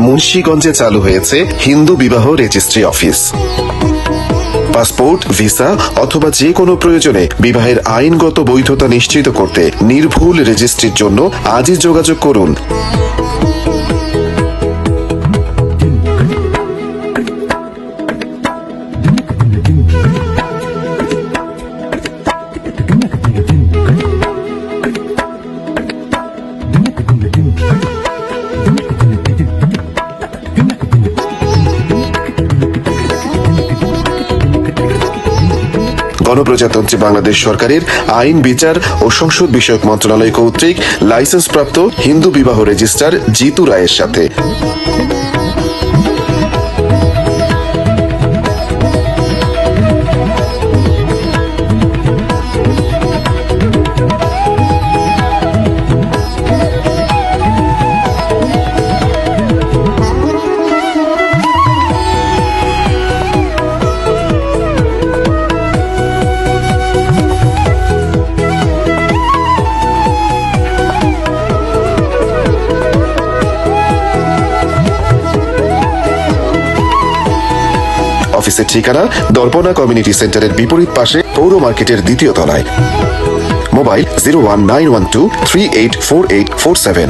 মুন্সিগঞ্জে চালু হয়েছে হিন্দু বিবাহ রেজিস্ট্রি অফিস। পাসপোর্ট, ভিসা অথবা যে কোনো প্রয়োজনে বিবাহের আইনগত বৈধতা নিশ্চিত করতে নির্ভুল রেজিস্ট্রির জন্য আজই যোগাযোগ করুন। গণপ্রজাতন্ত্রী বাংলাদেশ সরকারের আইন, বিচার ও সংসদ বিষয়ক মন্ত্রণালয় কর্তৃক লাইসেন্সপ্রাপ্ত হিন্দু বিবাহ রেজিস্ট্রার জিতু রায়ের সাথে। অফিসের ঠিকানা দর্পণা কমিউনিটি সেন্টারের বিপরীত পাশে, পৌর মার্কেটের দ্বিতীয় তলায়। মোবাইল 01912384847।